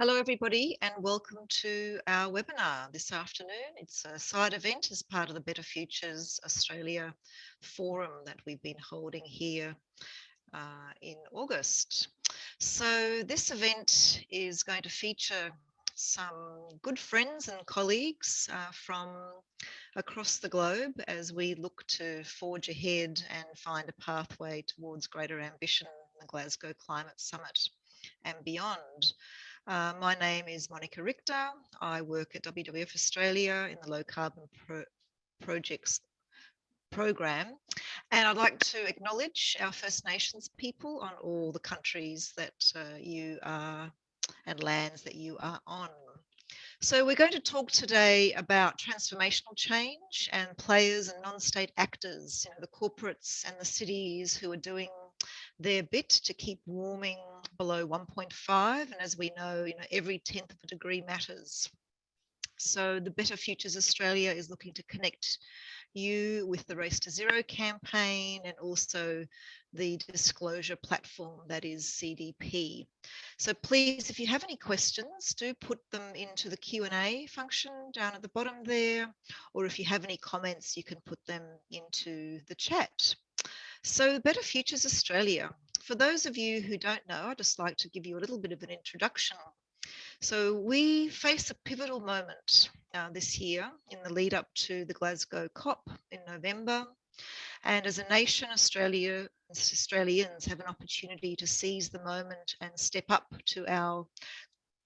Hello everybody and welcome to our webinar this afternoon. It's a side event as part of the Better Futures Australia forum that we've been holding here in August. So this event is going to feature some good friends and colleagues from across the globe as we look to forge ahead and find a pathway towards greater ambition in the Glasgow Climate Summit and beyond. My name is Monica Richter. I work at WWF Australia in the Low Carbon Projects program, and I'd like to acknowledge our First Nations people on all the countries that you are and lands that you are on. So we're going to talk today about transformational change and players and non-state actors, the corporates and the cities who are doing their bit to keep warming below 1.5. And as we know, every 10th of a degree matters. So the Better Futures Australia is looking to connect you with the Race to Zero campaign and also the disclosure platform that is CDP. So please, if you have any questions, do put them into the Q&A function down at the bottom there, or if you have any comments, you can put them into the chat. So Better Futures Australia, for those of you who don't know, I'd just like to give you a little bit of an introduction. So we face a pivotal moment this year in the lead up to the Glasgow COP in November. And as a nation, Australians have an opportunity to seize the moment and step up to our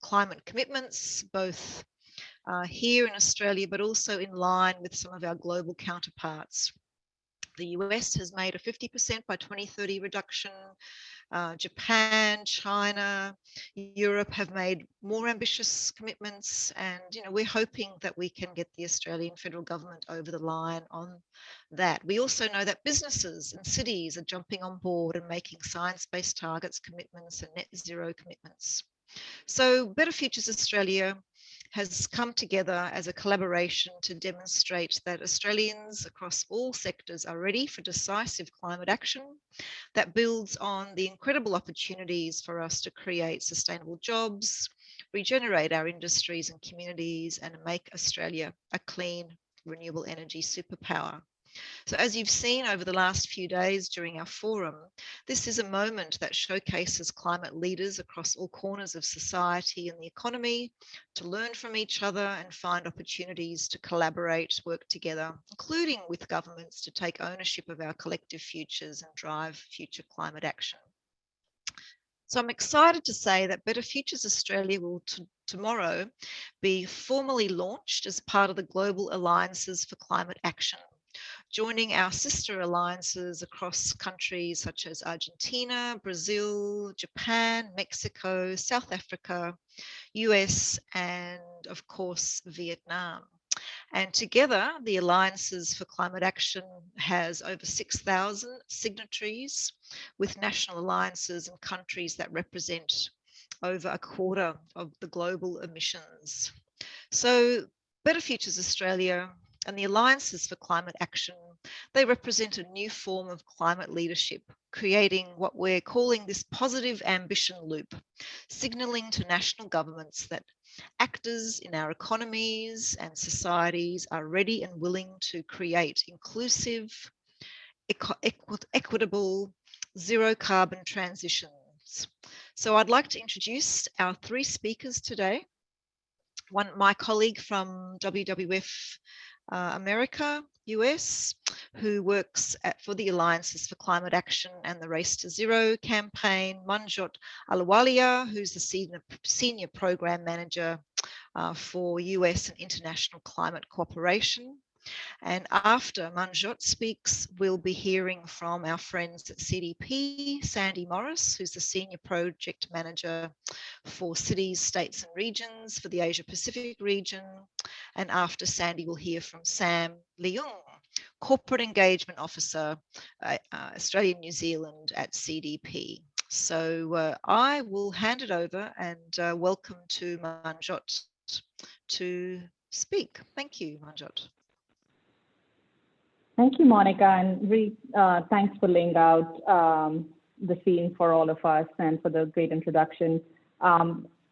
climate commitments, both here in Australia, but also in line with some of our global counterparts. The US has made a 50% by 2030 reduction. Japan, China, Europe have made more ambitious commitments, and we're hoping that we can get the Australian federal government over the line on that. We also know that businesses and cities are jumping on board and making science-based targets, commitments, and net zero commitments. So Better Futures Australia has come together as a collaboration to demonstrate that Australians across all sectors are ready for decisive climate action that builds on the incredible opportunities for us to create sustainable jobs, regenerate our industries and communities, and make Australia a clean, renewable energy superpower. So as you've seen over the last few days during our forum, this is a moment that showcases climate leaders across all corners of society and the economy to learn from each other and find opportunities to collaborate, work together, including with governments to take ownership of our collective futures and drive future climate action. So I'm excited to say that Better Futures Australia will tomorrow be formally launched as part of the Global Alliances for Climate Action, joining our sister alliances across countries such as Argentina, Brazil, Japan, Mexico, South Africa, US, and of course, Vietnam. And together, the Alliances for Climate Action has over 6,000 signatories, with national alliances in countries that represent over a quarter of the global emissions. So Better Futures Australia and the Alliances for Climate Action, they represent a new form of climate leadership, creating what we're calling this positive ambition loop, signalling to national governments that actors in our economies and societies are ready and willing to create inclusive, equitable, zero carbon transitions. So I'd like to introduce our three speakers today. One, my colleague from WWF America, US, who works for the Alliances for Climate Action and the Race to Zero campaign, Manjot Ahluwalia, who's the senior program manager for US and international climate cooperation. And after Manjot speaks, we'll be hearing from our friends at CDP, Sandy Morris, who's the Senior Project Manager for Cities, States and Regions for the Asia Pacific region. And after Sandy, we'll hear from Sam Leung, Corporate Engagement Officer, Australia, New Zealand at CDP. So I will hand it over and welcome to Manjot to speak. Thank you, Manjot. Thank you, Monica, and really thanks for laying out the scene for all of us and for the great introduction.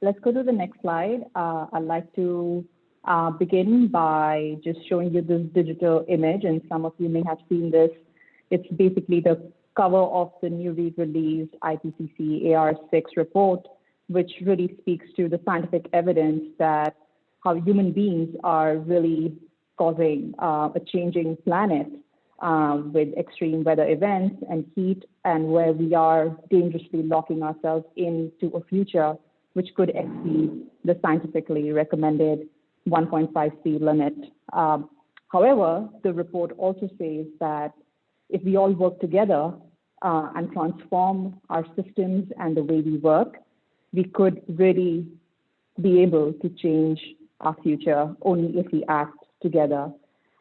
let's go to the next slide. I'd like to begin by just showing you this digital image, and some of you may have seen this. It's basically the cover of the newly released IPCC AR6 report, which really speaks to the scientific evidence that how human beings are really causing a changing planet with extreme weather events and heat, and where we are dangerously locking ourselves into a future which could exceed the scientifically recommended 1.5C limit. However, the report also says that if we all work together and transform our systems and the way we work, we could really be able to change our future only if we act together.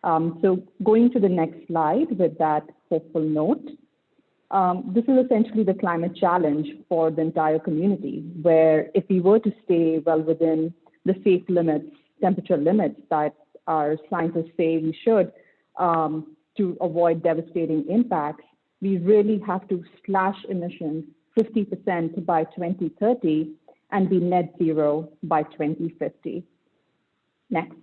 So going to the next slide with that hopeful note, this is essentially the climate challenge for the entire community, where if we were to stay well within the safe limits, temperature limits that our scientists say we should to avoid devastating impacts, we really have to slash emissions 50% by 2030 and be net zero by 2050. Next.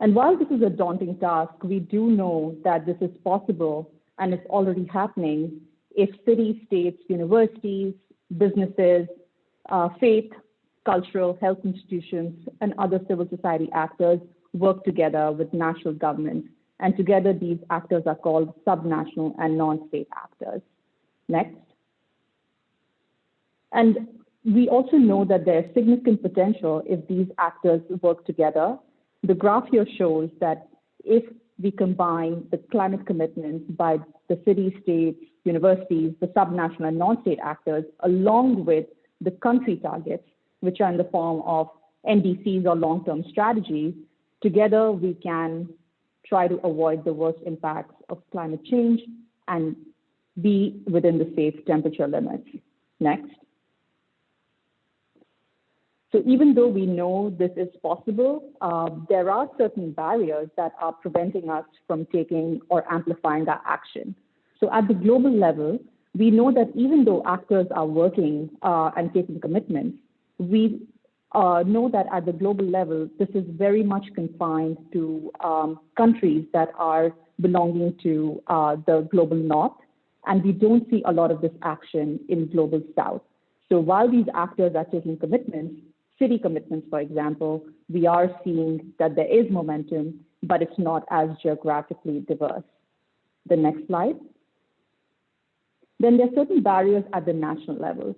And while this is a daunting task, we do know that this is possible and it's already happening if cities, states, universities, businesses, faith, cultural, health institutions, and other civil society actors work together with national governments. And together, these actors are called subnational and non-state actors. Next. And we also know that there's significant potential if these actors work together. The graph here shows that if we combine the climate commitments by the cities, states, universities, the subnational and non-state actors, along with the country targets, which are in the form of NDCs or long-term strategies, together we can try to avoid the worst impacts of climate change and be within the safe temperature limits. Next. So even though we know this is possible, there are certain barriers that are preventing us from taking or amplifying our action. So at the global level, we know that even though actors are working and taking commitments, we know that at the global level, this is very much confined to countries that are belonging to the global north, and we don't see a lot of this action in global south. So while these actors are taking commitments, city commitments, for example, we are seeing that there is momentum, but it's not as geographically diverse. The next slide. Then there are certain barriers at the national level.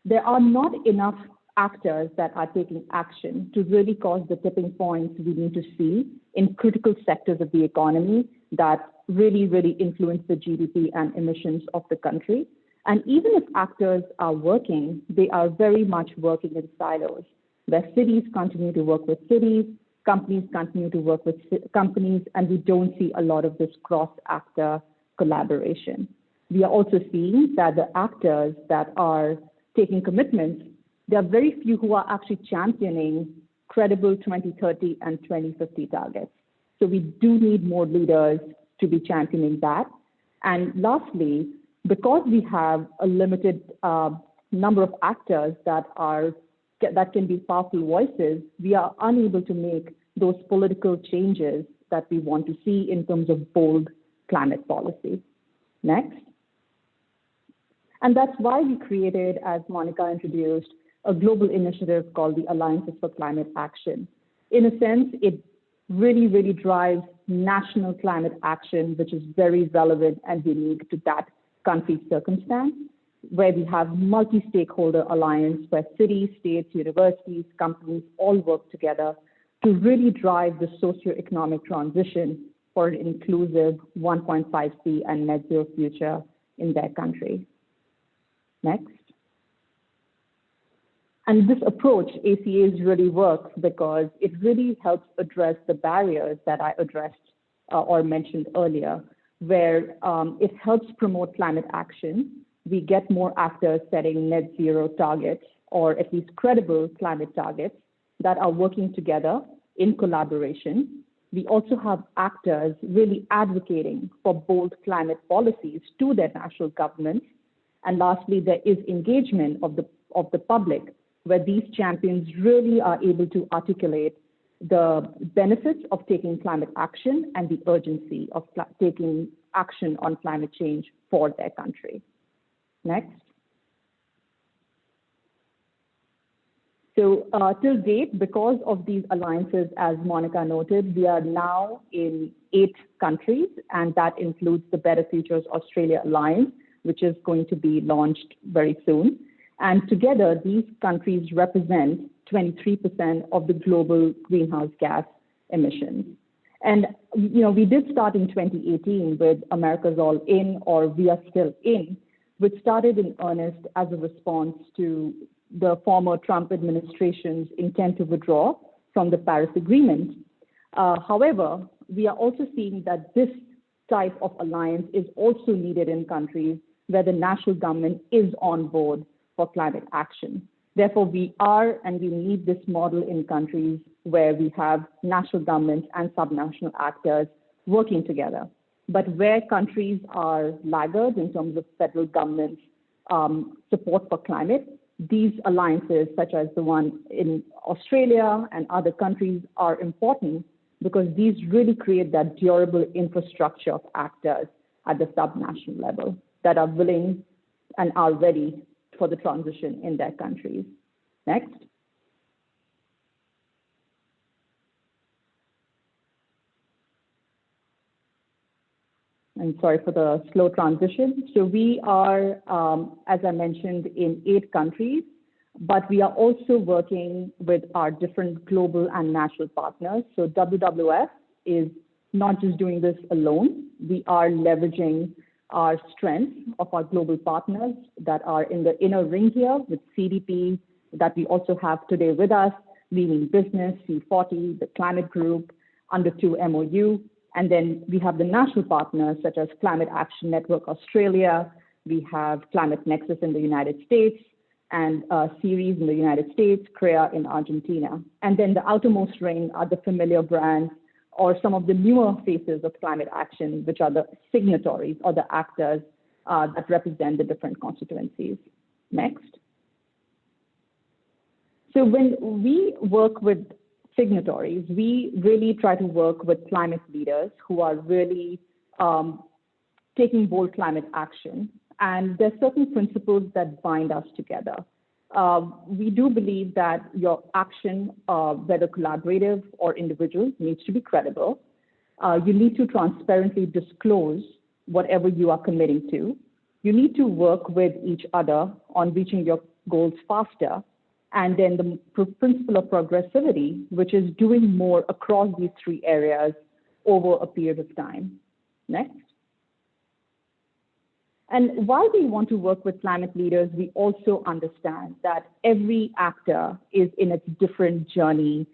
There are not enough actors that are taking action to really cause the tipping points we need to see in critical sectors of the economy that really influence the GDP and emissions of the country. And even if actors are working, they are very much working in silos, where cities continue to work with cities, companies continue to work with companies, and we don't see a lot of this cross-actor collaboration. We are also seeing that the actors that are taking commitments, there are very few who are actually championing credible 2030 and 2050 targets. So we do need more leaders to be championing that. And lastly, because we have a limited number of actors that can be powerful voices, we are unable to make those political changes that we want to see in terms of bold climate policy. Next. And that's why we created, as Monica introduced, a global initiative called the Alliances for Climate Action. In a sense, it really drives national climate action, which is very relevant and unique to that country's circumstance, where we have multi-stakeholder alliance where cities, states, universities, companies all work together to really drive the socioeconomic transition for an inclusive 1.5C and net zero future in their country. Next. And this approach, ACAs, really works because it really helps address the barriers that I addressed or mentioned earlier, where it helps promote climate action. We get more actors setting net zero targets, or at least credible climate targets that are working together in collaboration. We also have actors really advocating for bold climate policies to their national governments. And lastly, there is engagement of the public where these champions really are able to articulate the benefits of taking climate action and the urgency of taking action on climate change for their country. Next. So till date, because of these alliances, as Monica noted, we are now in 8 countries, and that includes the Better Futures Australia Alliance, which is going to be launched very soon. And together, these countries represent 23% of the global greenhouse gas emissions. And we did start in 2018 with America's All In, or We Are Still In, which started in earnest as a response to the former Trump administration's intent to withdraw from the Paris Agreement. However, we are also seeing that this type of alliance is also needed in countries where the national government is on board for climate action. Therefore, we are and we need this model in countries where we have national governments and subnational actors working together. But where countries are laggards in terms of federal government's support for climate, these alliances, such as the one in Australia and other countries, are important because these really create that durable infrastructure of actors at the subnational level that are willing and are ready for the transition in their countries. Next. And sorry for the slow transition. So we are, as I mentioned, in 8 countries, but we are also working with our different global and national partners. So WWF is not just doing this alone. We are leveraging our strengths of our global partners that are in the inner ring here with CDP that we also have today with us, Leading Business, C40, the Climate Group, Under 2 MOU. And then we have the national partners such as Climate Action Network Australia, we have Climate Nexus in the United States, and Ceres in the United States, CREA in Argentina. And then the outermost ring are the familiar brands or some of the newer faces of climate action, which are the signatories or the actors that represent the different constituencies. Next. So when we work with signatories, we really try to work with climate leaders who are really taking bold climate action. And there's certain principles that bind us together. We do believe that your action, whether collaborative or individual, needs to be credible. You need to transparently disclose whatever you are committing to. You need to work with each other on reaching your goals faster. And then the principle of progressivity, which is doing more across these 3 areas over a period of time. Next. And while we want to work with climate leaders, we also understand that every actor is in its different journey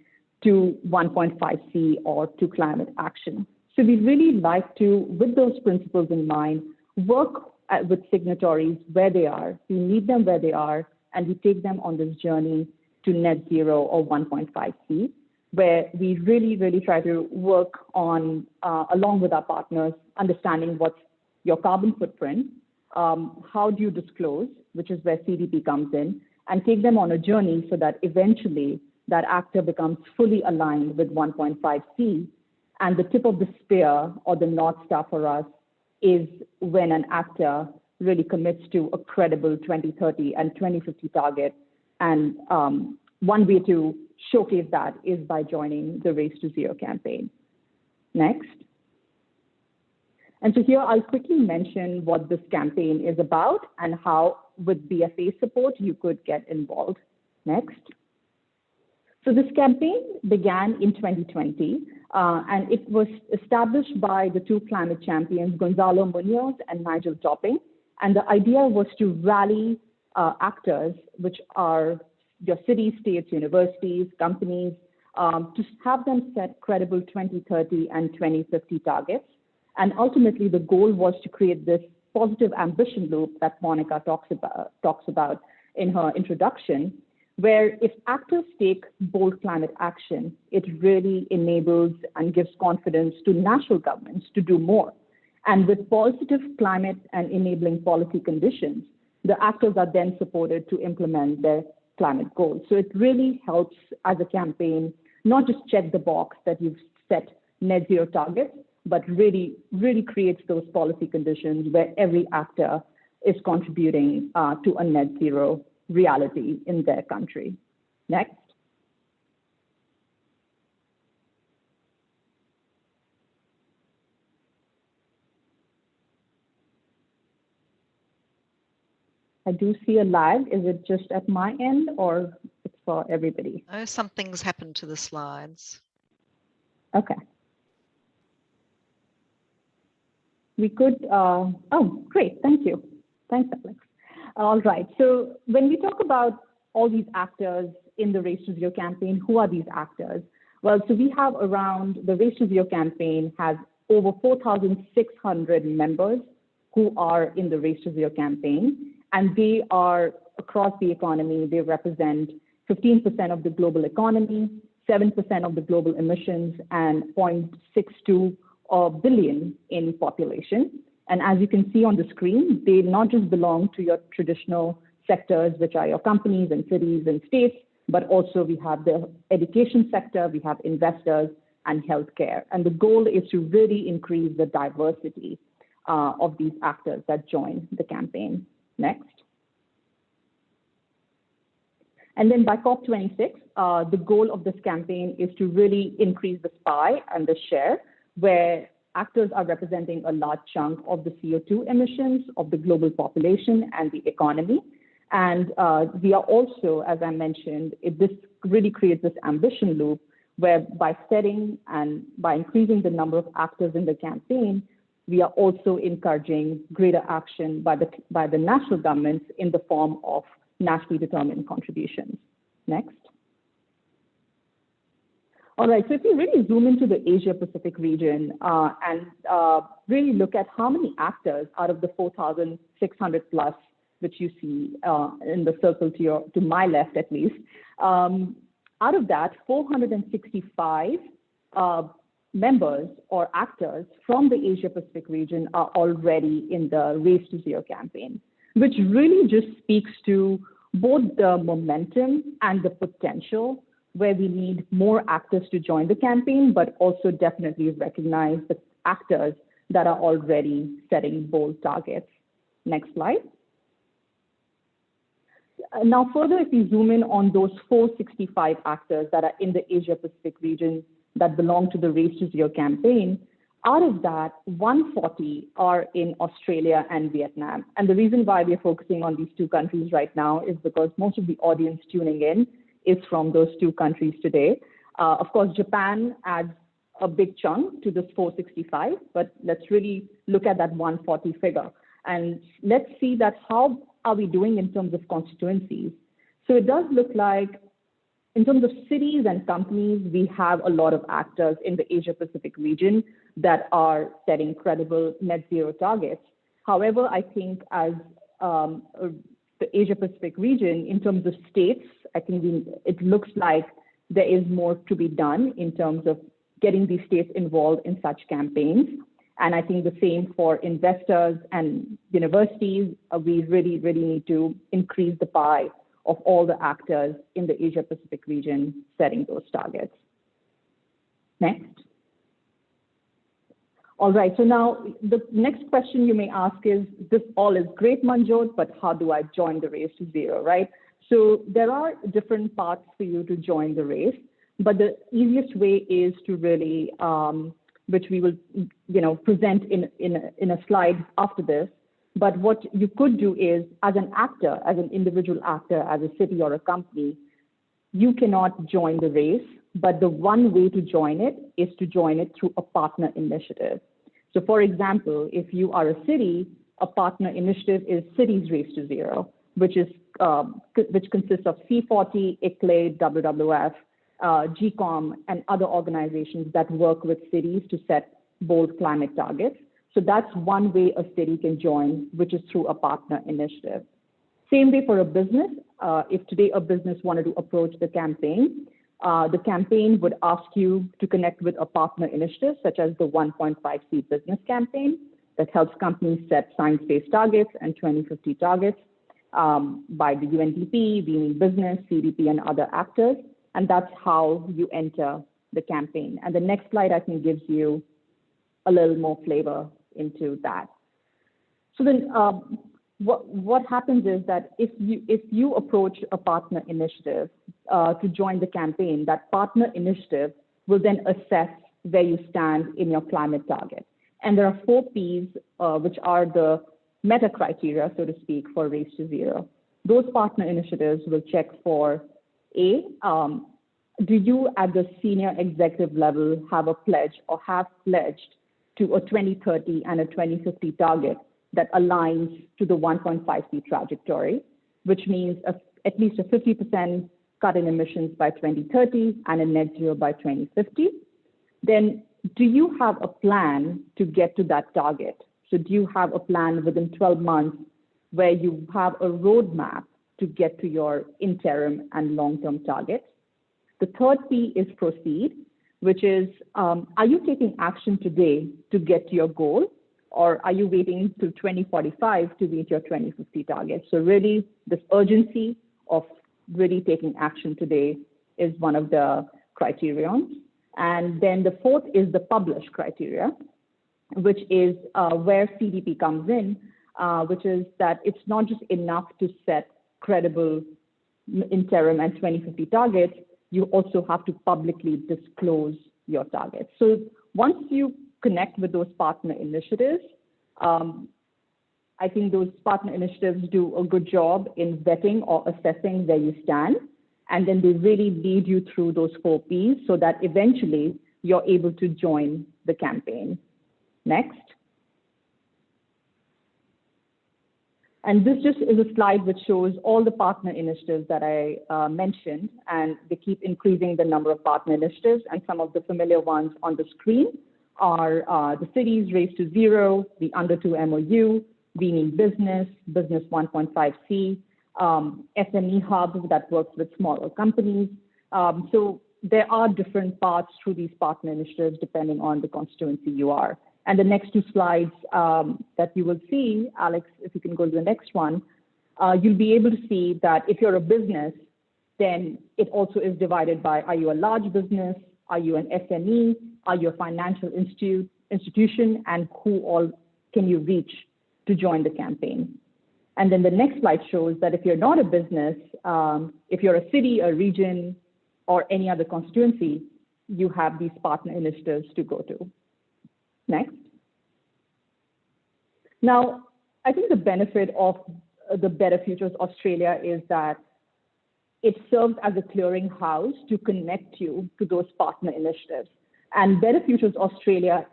to 1.5C or to climate action. So we really like to, with those principles in mind, work with signatories where they are. We meet them where they are, and we take them on this journey to net zero or 1.5C, where we really, really try to work on, along with our partners, understanding what's your carbon footprint, how do you disclose, which is where CDP comes in, and take them on a journey so that eventually that actor becomes fully aligned with 1.5C. And the tip of the spear or the North Star for us is when an actor really commits to a credible 2030 and 2050 target. And one way to showcase that is by joining the Race to Zero campaign. Next. And so here I'll quickly mention what this campaign is about and how with BFA support you could get involved. Next. So this campaign began in 2020 and it was established by the 2 climate champions, Gonzalo Munoz and Nigel Topping. And the idea was to rally actors, which are your cities, states, universities, companies, to have them set credible 2030 and 2050 targets. And ultimately, the goal was to create this positive ambition loop that Monica talks about in her introduction, where if actors take bold climate action, it really enables and gives confidence to national governments to do more. And with positive climate and enabling policy conditions, the actors are then supported to implement their climate goals. So it really helps as a campaign, not just check the box that you've set net zero targets, but really creates those policy conditions where every actor is contributing to a net zero reality in their country. Next. I do see a lag. Is it just at my end or it's for everybody? Oh, something's happened to the slides. Okay. We could, oh, great, thank you. Thanks, Alex. All right, so when we talk about all these actors in the Race to Zero campaign, who are these actors? Well, so we have around, the Race to Zero campaign has over 4,600 members who are in the Race to Zero campaign, and they are across the economy. They represent 15% of the global economy, 7% of the global emissions, and 0.62 billion in population. And as you can see on the screen, they not just belong to your traditional sectors, which are your companies and cities and states, but also we have the education sector, we have investors and healthcare. And the goal is to really increase the diversity of these actors that join the campaign. Next. And then by COP26, the goal of this campaign is to really increase the pie and the share, where actors are representing a large chunk of the CO2 emissions of the global population and the economy. And we are also, as I mentioned, this really creates this ambition loop where by setting and by increasing the number of actors in the campaign, we are also encouraging greater action by the national governments in the form of nationally determined contributions. Next. All right, so if you really zoom into the Asia Pacific region and really look at how many actors out of the 4,600 plus, which you see in the circle to my left at least, out of that, 465 members or actors from the Asia Pacific region are already in the Race to Zero campaign, which really just speaks to both the momentum and the potential where we need more actors to join the campaign, but also definitely recognize the actors that are already setting bold targets. Next slide. Now, further, if we zoom in on those 465 actors that are in the Asia Pacific region that belong to the Race to Zero campaign, out of that, 140 are in Australia and Vietnam. And the reason why we are focusing on these two countries right now is because most of the audience tuning in is from those two countries today. Of course, Japan adds a big chunk to this 465, but let's really look at that 140 figure. And let's see that how are we doing in terms of constituencies. So it does look like in terms of cities and companies, we have a lot of actors in the Asia Pacific region that are setting credible net zero targets. However, I think as the Asia Pacific region, in terms of states, I think it looks like there is more to be done in terms of getting these states involved in such campaigns. And I think the same for investors and universities. We really need to increase the pie of all the actors in the Asia Pacific region setting those targets. Next. All right, so now the next question you may ask is, this all is great, Manjot, but how do I join the Race to Zero, right? So there are different paths for you to join the race, but the easiest way is to really, which we will present in a slide after this, but what you could do is, as an actor, as an individual actor, as a city or a company, you cannot join the race, but the one way to join it is to join it through a partner initiative. So for example, if you are a city, a partner initiative is Cities Race to Zero, which consists of C40, ICLAID, WWF, GCOM, and other organizations that work with cities to set bold climate targets. So that's one way a city can join, which is through a partner initiative. Same way for a business. If today a business wanted to approach the campaign would ask you to connect with a partner initiative, such as the 1.5C business campaign that helps companies set science-based targets and 2050 targets. by the UNDP, Being Business, CDP, and other actors. And that's how you enter the campaign. And the next slide, I think, gives you a little more flavor into that. So then what happens is that if you approach a partner initiative to join the campaign, that partner initiative will then assess where you stand in your climate target. And there are 4 Ps, which are the meta criteria, so to speak, for Race to Zero. Those partner initiatives will check for A, do you at the senior executive level have a pledge or have pledged to a 2030 and a 2050 target that aligns to the 1.5C trajectory, which means at least a 50% cut in emissions by 2030 and a net zero by 2050. Then do you have a plan to get to that target? So do you have a plan within 12 months where you have a roadmap to get to your interim and long-term targets? The third P is proceed, which is, are you taking action today to get to your goal? Or are you waiting till 2045 to reach your 2050 target? So really, this urgency of really taking action today is one of the criterions. And then the fourth is the publish criteria, which is where CDP comes in, which is that it's not just enough to set credible interim and 2050 targets, you also have to publicly disclose your targets. So once you connect with those partner initiatives, I think those partner initiatives do a good job in vetting or assessing where you stand. And then they really lead you through those 4 Ps so that eventually you're able to join the campaign. Next. And this just is a slide which shows all the partner initiatives that I mentioned, and they keep increasing the number of partner initiatives. And some of the familiar ones on the screen are the cities Race to Zero, the Under 2 MOU, Being Business, Business 1.5C, SME Hub that works with smaller companies. So there are different paths through these partner initiatives depending on the constituency you are. And the next 2 slides that you will see, Alex, if you can go to the next one, you'll be able to see that if you're a business, then it also is divided by, are you a large business? Are you an SME? Are you a financial institution? And who all can you reach to join the campaign? And then the next slide shows that if you're not a business, if you're a city, a region, or any other constituency, you have these partner initiatives to go to. Next. Now, I think the benefit of the Better Futures Australia is that it serves as a clearinghouse to connect you to those partner initiatives. And Better Futures Australia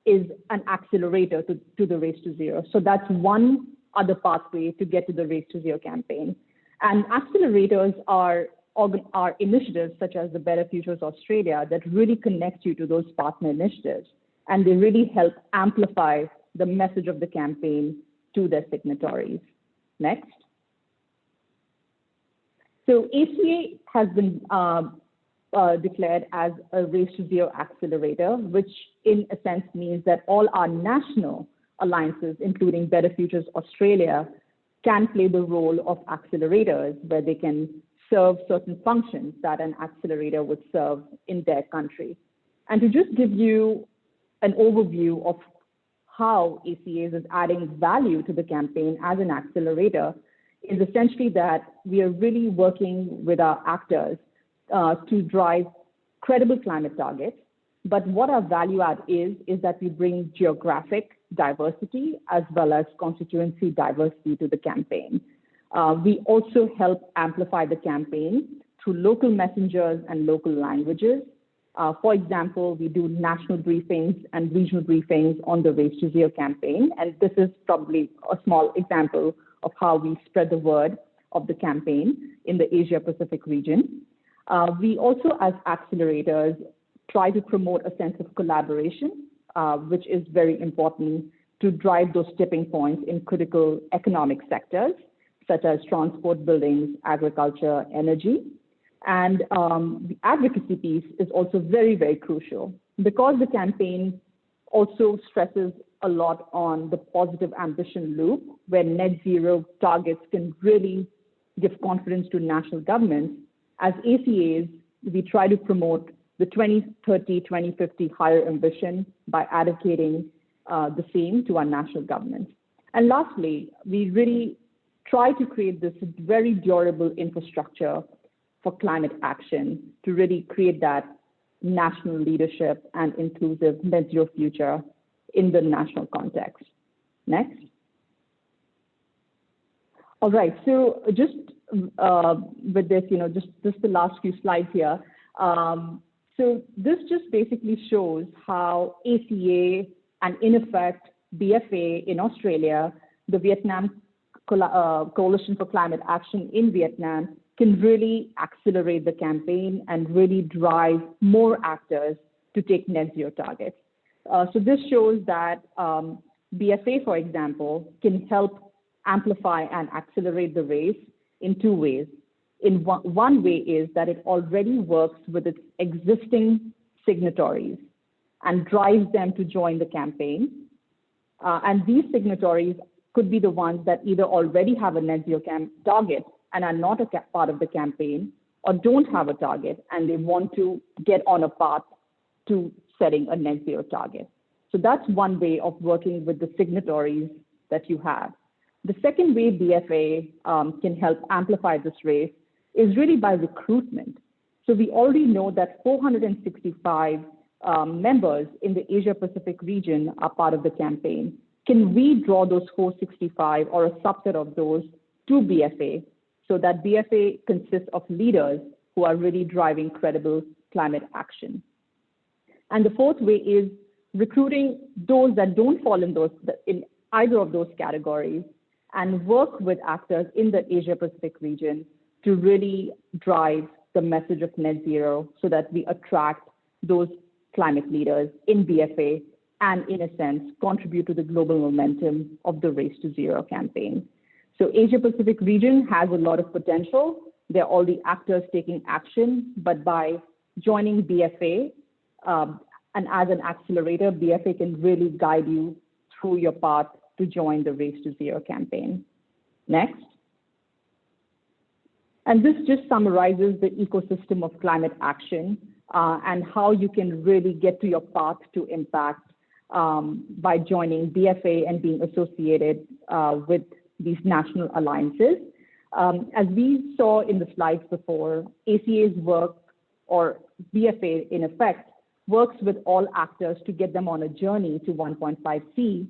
is an accelerator to the Race to Zero. So that's one other pathway to get to the Race to Zero campaign. And accelerators are initiatives such as the Better Futures Australia that really connect you to those partner initiatives. And they really help amplify the message of the campaign to their signatories. Next. So ACA has been declared as a Race to Zero accelerator, which in a sense means that all our national alliances, including Better Futures Australia, can play the role of accelerators where they can serve certain functions that an accelerator would serve in their country. And to just give you an overview of how ACAs is adding value to the campaign as an accelerator is essentially that we are really working with our actors to drive credible climate targets. But what our value add is that we bring geographic diversity as well as constituency diversity to the campaign. We also help amplify the campaign through local messengers and local languages. For example, we do national briefings and regional briefings on the Race to Zero campaign. And this is probably a small example of how we spread the word of the campaign in the Asia Pacific region. We also, as accelerators, try to promote a sense of collaboration, which is very important to drive those tipping points in critical economic sectors, such as transport, buildings, agriculture, energy. And the advocacy piece is also very, very crucial because the campaign also stresses a lot on the positive ambition loop, where net zero targets can really give confidence to national governments. As ACAs, we try to promote the 2030, 2050 higher ambition by advocating the same to our national governments. And lastly, we really try to create this very durable infrastructure for climate action to really create that national leadership and inclusive net zero future in the national context. Next. All right, so just with this, just the last few slides here. So this just basically shows how ACA and in effect BFA in Australia, the Vietnam Coalition for Climate Action in Vietnam, can really accelerate the campaign and really drive more actors to take net zero targets. So this shows that BFA, for example, can help amplify and accelerate the race in two ways. In one way is that it already works with its existing signatories and drives them to join the campaign. And these signatories could be the ones that either already have a net zero target and are not a part of the campaign, or don't have a target and they want to get on a path to setting a net zero target. So that's one way of working with the signatories that you have. The second way BFA can help amplify this race is really by recruitment. So we already know that 465 members in the Asia Pacific region are part of the campaign. Can we draw those 465 or a subset of those to BFA so that BFA consists of leaders who are really driving credible climate action? And the fourth way is recruiting those that don't fall in either of those categories and work with actors in the Asia Pacific region to really drive the message of net zero so that we attract those climate leaders in BFA and, in a sense, contribute to the global momentum of the Race to Zero campaign. So Asia Pacific region has a lot of potential. There are all the actors taking action, but by joining BFA and as an accelerator, BFA can really guide you through your path to join the Race to Zero campaign. Next. And this just summarizes the ecosystem of climate action and how you can really get to your path to impact by joining BFA and being associated with these national alliances. As we saw in the slides before, ACA's work, or BFA in effect, works with all actors to get them on a journey to 1.5C.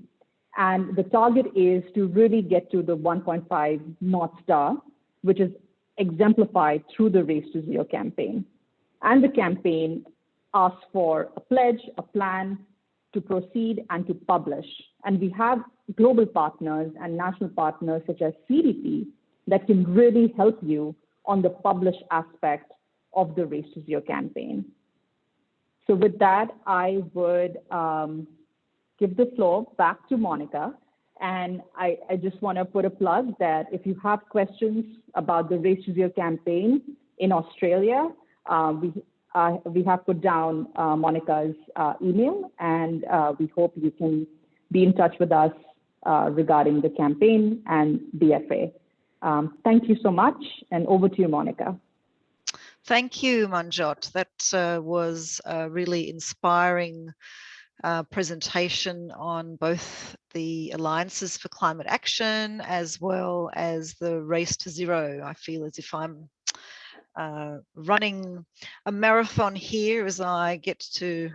And the target is to really get to the 1.5 North Star, which is exemplified through the Race to Zero campaign. And the campaign asks for a pledge, a plan to proceed and to publish. And we have global partners and national partners such as CDP that can really help you on the publish aspect of the Race to Zero campaign. So with that, I would give the floor back to Monica. And I just want to put a plug that if you have questions about the Race to Zero campaign in Australia, we have put down Monica's email, and we hope you can be in touch with us regarding the campaign and BFA. Thank you so much, and over to you, Monica. Thank you, Manjot. That was a really inspiring presentation on both the Alliances for Climate Action as well as the Race to Zero. I feel as if I'm running a marathon here as I get to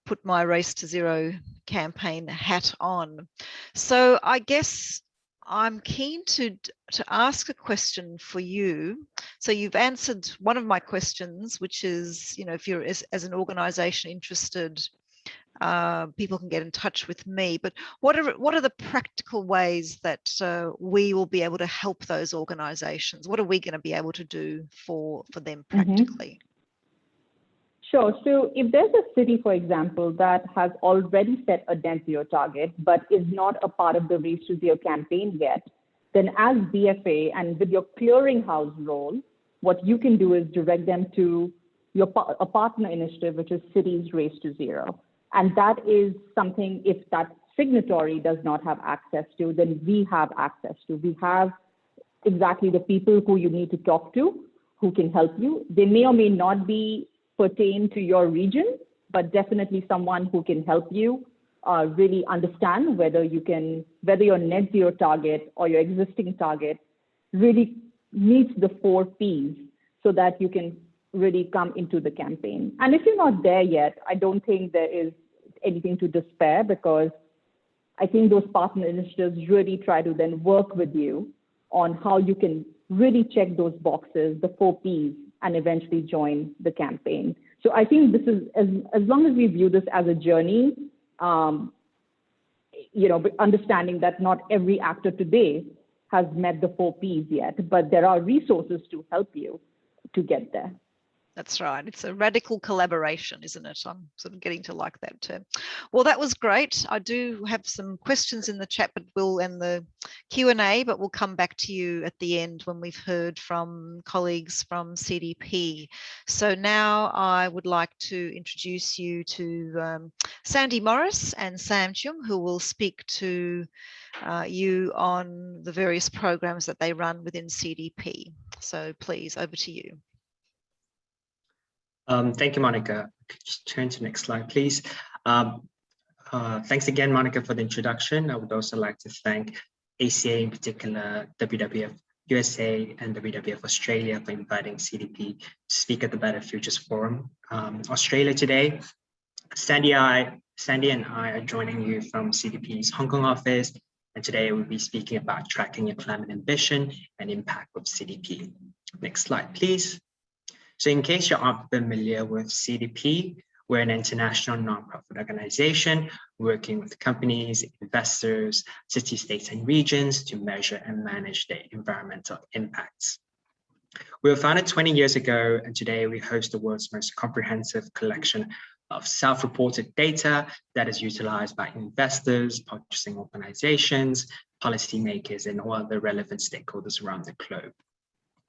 put my Race to Zero campaign hat on. So I guess I'm keen to ask a question for you. So you've answered one of my questions, which is, if you're as an organization interested, people can get in touch with me. But what are the practical ways that we will be able to help those organizations? What are we going to be able to do for them practically? Sure. So if there's a city, for example, that has already set a net zero target, but is not a part of the Race to Zero campaign yet, then as BFA and with your clearinghouse role, what you can do is direct them to a partner initiative, which is Cities Race to Zero. And that is something, if that signatory does not have access to, then we have access to. We have exactly the people who you need to talk to, who can help you. They may or may not be pertain to your region, but definitely someone who can help you really understand whether your net zero target or your existing target really meets the 4 Ps, so that you can really come into the campaign. And if you're not there yet, I don't think there is anything to despair, because I think those partner initiatives really try to then work with you on how you can really check those boxes, the 4 Ps, and eventually join the campaign. So I think this is, as long as we view this as a journey, understanding that not every actor today has met the 4 Ps yet, but there are resources to help you to get there. That's right. It's a radical collaboration, isn't it? I'm sort of getting to like that term. Well, that was great. I do have some questions in the chat, but and the Q&A, but we'll come back to you at the end when we've heard from colleagues from CDP. So now I would like to introduce you to Sandy Morris and Sam Chung, who will speak to you on the various programs that they run within CDP. So please, over to you. Thank you, Monica. Just turn to the next slide, please. Thanks again, Monica, for the introduction. I would also like to thank ACA in particular, WWF USA and WWF Australia for inviting CDP to speak at the Better Futures Forum. Australia today, Sandy and I are joining you from CDP's Hong Kong office, and today we'll be speaking about tracking your climate ambition and impact with CDP. Next slide, please. So in case you aren't familiar with CDP, we're an international nonprofit organization working with companies, investors, cities, states, and regions to measure and manage their environmental impacts. We were founded 20 years ago, and today we host the world's most comprehensive collection of self-reported data that is utilized by investors, purchasing organizations, policymakers, and all other relevant stakeholders around the globe.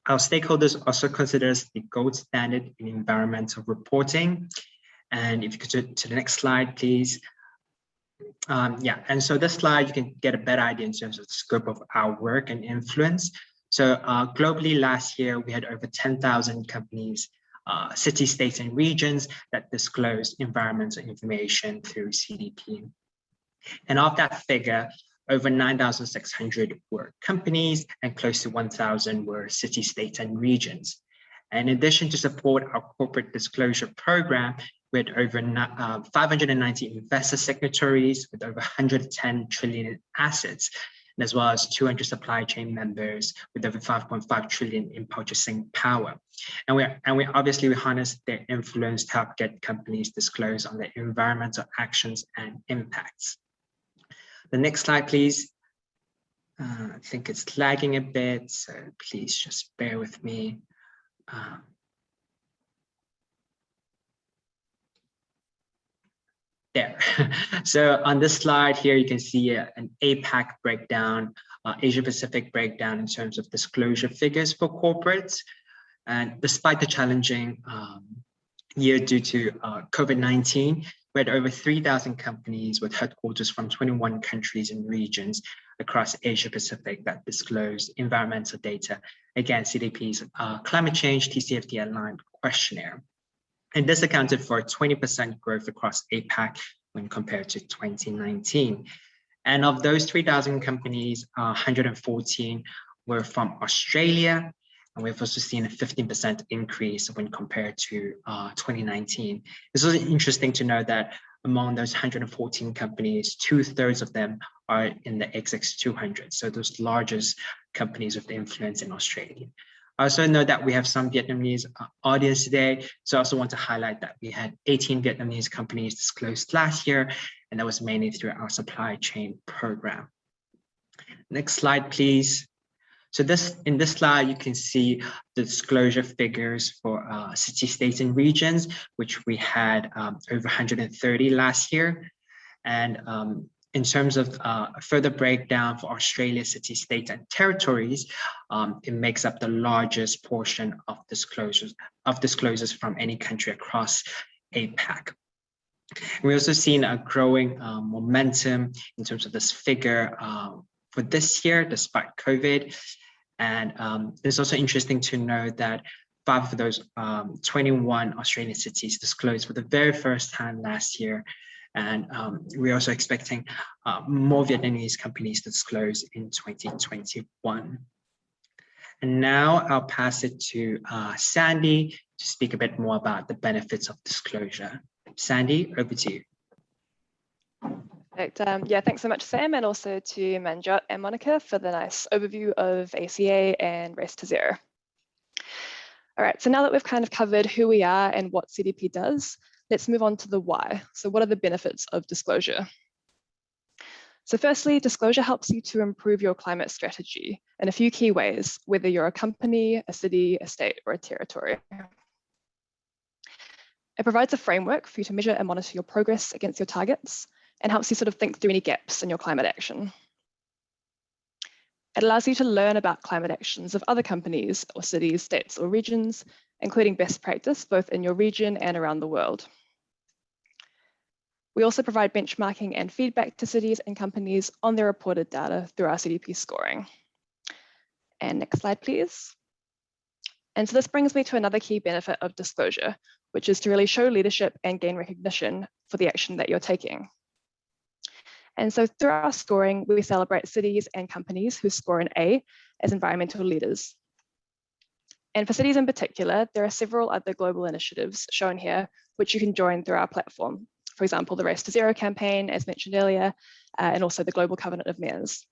Our stakeholders also consider us the gold standard in environmental reporting. And if you could to the next slide, please. And so this slide, you can get a better idea in terms of the scope of our work and influence. So globally last year, we had over 10,000 companies, cities, states, and regions that disclosed environmental information through CDP. And of that figure, over 9,600 were companies and close to 1,000 were cities, states, and regions. And in addition to support our corporate disclosure program, we had over 590 investor signatories with over 110 trillion in assets, and as well as 200 supply chain members with over 5.5 trillion in purchasing power. And we obviously harness their influence to help get companies disclose on their environmental actions and impacts. The next slide, please. I think it's lagging a bit, so please just bear with me. There. So on this slide here, you can see an APAC breakdown, Asia Pacific breakdown in terms of disclosure figures for corporates. And despite the challenging year due to COVID-19, we had over 3,000 companies with headquarters from 21 countries and regions across Asia Pacific that disclosed environmental data against CDP's climate change TCFD aligned questionnaire. And this accounted for a 20% growth across APAC when compared to 2019. And of those 3,000 companies, 114 were from Australia. And we've also seen a 15% increase when compared to 2019. This was interesting to know that among those 114 companies, 2/3 of them are in the XX200, so those largest companies with influence in Australia. I also know that we have some Vietnamese audience today, so I also want to highlight that we had 18 Vietnamese companies disclosed last year, and that was mainly through our supply chain program. Next slide, please. So in this slide, you can see the disclosure figures for cities, states, and regions, which we had over 130 last year. And in terms of a further breakdown for Australia, cities, states, and territories, it makes up the largest portion of disclosures from any country across APAC. We've also seen a growing momentum in terms of this figure for this year, despite COVID. And it's also interesting to know that 5 of those 21 Australian cities disclosed for the very first time last year. And we're also expecting more Vietnamese companies to disclose in 2021. And now I'll pass it to Sandy to speak a bit more about the benefits of disclosure. Sandy, over to you. Perfect. Yeah, thanks so much, Sam, and also to Manjot and Monica for the nice overview of ACA and Race to Zero. All right, so now that we've kind of covered who we are and what CDP does, let's move on to the why. So what are the benefits of disclosure? So firstly, disclosure helps you to improve your climate strategy in a few key ways, whether you're a company, a city, a state, or a territory. It provides a framework for you to measure and monitor your progress against your targets and helps you sort of think through any gaps in your climate action. It allows you to learn about climate actions of other companies or cities, states, or regions, including best practice both in your region and around the world. We also provide benchmarking and feedback to cities and companies on their reported data through our CDP scoring. And next slide, please. And so this brings me to another key benefit of disclosure, which is to really show leadership and gain recognition for the action that you're taking. And so through our scoring, we celebrate cities and companies who score an A as environmental leaders. And for cities in particular, there are several other global initiatives shown here, which you can join through our platform. For example, the Race to Zero campaign, as mentioned earlier, and also the Global Covenant of Mayors.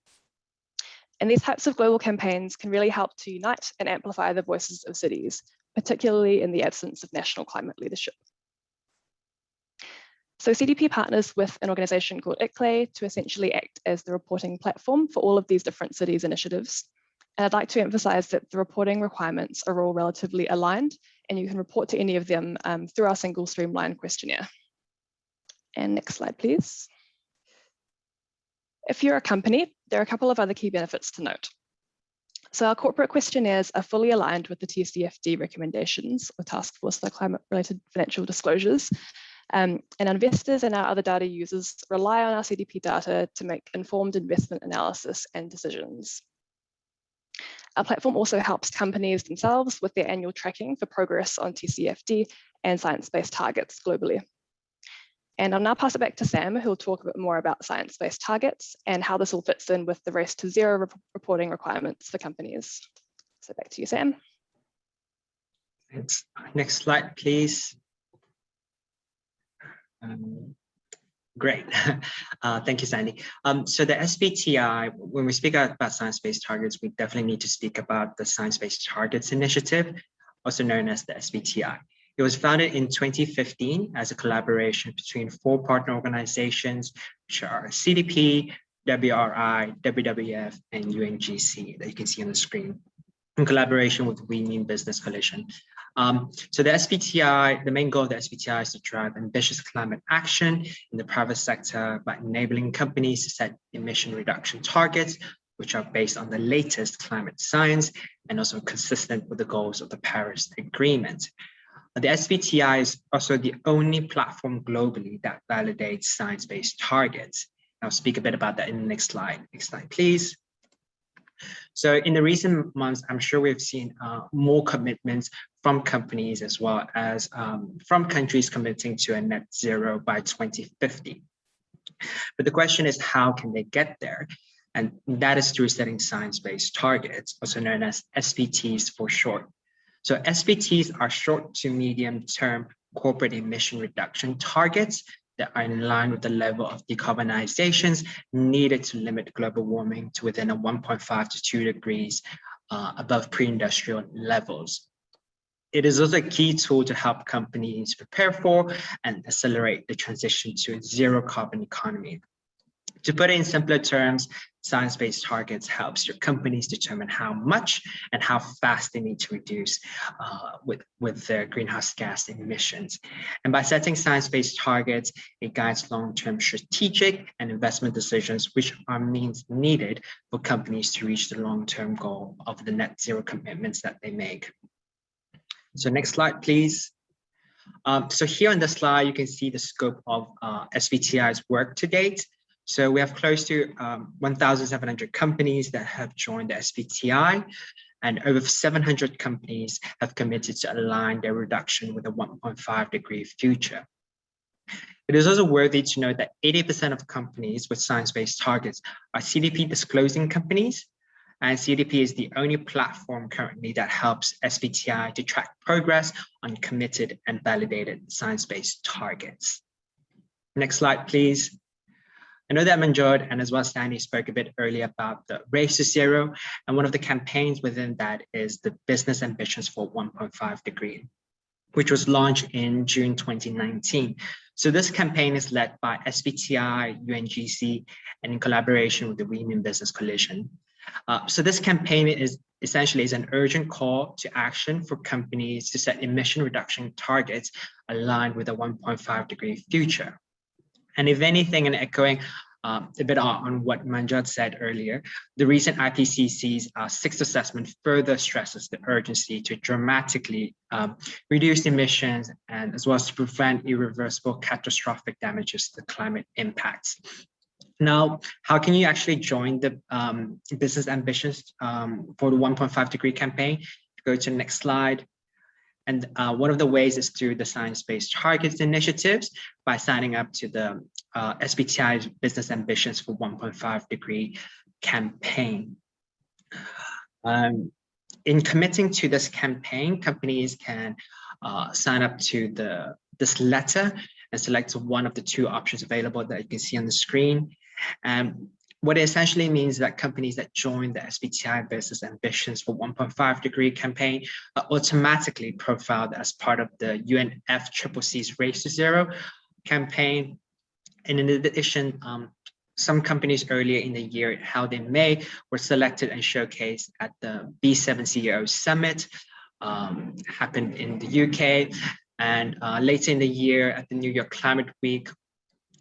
And these types of global campaigns can really help to unite and amplify the voices of cities, particularly in the absence of national climate leadership. So CDP partners with an organisation called ICLAI to essentially act as the reporting platform for all of these different cities initiatives. And I'd like to emphasise that the reporting requirements are all relatively aligned, and you can report to any of them through our single streamlined questionnaire. And next slide, please. If you're a company, there are a couple of other key benefits to note. So our corporate questionnaires are fully aligned with the TCFD recommendations, or Task Force for Climate-Related Financial Disclosures. And investors and our other data users rely on our CDP data to make informed investment analysis and decisions. Our platform also helps companies themselves with their annual tracking for progress on TCFD and science-based targets globally. And I'll now pass it back to Sam, who will talk a bit more about science-based targets and how this all fits in with the Race to Zero reporting requirements for companies. So back to you, Sam. Thanks. Next slide, please. Great. Thank you, Sandy. So the SVTI, when we speak about science-based targets, we definitely need to speak about the Science-Based Targets Initiative, also known as the SVTI. It was founded in 2015 as a collaboration between 4 partner organizations, which are CDP, WRI, WWF, and UNGC that you can see on the screen, in collaboration with We Mean Business Coalition. So the SVTI, the main goal of the SVTI is to drive ambitious climate action in the private sector by enabling companies to set emission reduction targets, which are based on the latest climate science and also consistent with the goals of the Paris Agreement. The SVTI is also the only platform globally that validates science-based targets. I'll speak a bit about that in the next slide. Next slide, please. So in the recent months, I'm sure we've seen more commitments from companies as well as from countries committing to a net zero by 2050. But the question is, how can they get there? And that is through setting science-based targets, also known as SBTs for short. So SBTs are short to medium term corporate emission reduction targets that are in line with the level of decarbonizations needed to limit global warming to within a 1.5 to 2 degrees above pre-industrial levels. It is also a key tool to help companies prepare for and accelerate the transition to a zero carbon economy. To put it in simpler terms, science-based targets helps your companies determine how much and how fast they need to reduce with their greenhouse gas emissions. And by setting science-based targets, it guides long-term strategic and investment decisions, which are means needed for companies to reach the long-term goal of the net zero commitments that they make. So next slide, please. So here on the slide, you can see the scope of SVTI's work to date. So we have close to 1,700 companies that have joined the SVTI, and over 700 companies have committed to align their reduction with a 1.5 degree future. It is also worthy to note that 80% of companies with science-based targets are CDP disclosing companies, and CDP is the only platform currently that helps SVTI to track progress on committed and validated science-based targets. Next slide, please. I know that Manjot and as well as Sandy spoke a bit earlier about the Race to Zero, and one of the campaigns within that is the Business Ambitions for 1.5 Degree, which was launched in June 2019. So this campaign is led by SVTI, UNGC, and in collaboration with the Women Business Coalition. So this campaign is essentially an urgent call to action for companies to set emission reduction targets aligned with a 1.5 degree future. And if anything, and echoing a bit on what Manjot said earlier, the recent IPCC's sixth assessment further stresses the urgency to dramatically reduce emissions and as well as to prevent irreversible catastrophic damages to climate impacts. Now, how can you actually join the business ambitions for the 1.5 degree campaign? Go to the next slide. And one of the ways is through the Science-Based Targets initiatives by signing up to the SVTI's Business Ambitions for 1.5 Degree campaign. In committing to this campaign, companies can sign up to this letter and select one of the two options available that you can see on the screen. And what it essentially means that companies that join the SVTI Business Ambitions for 1.5 Degree campaign are automatically profiled as part of the UNFCCC's Race to Zero campaign. And in addition, some companies earlier in the year held in May were selected and showcased at the B7 CEO Summit, happened in the UK, and later in the year at the New York Climate Week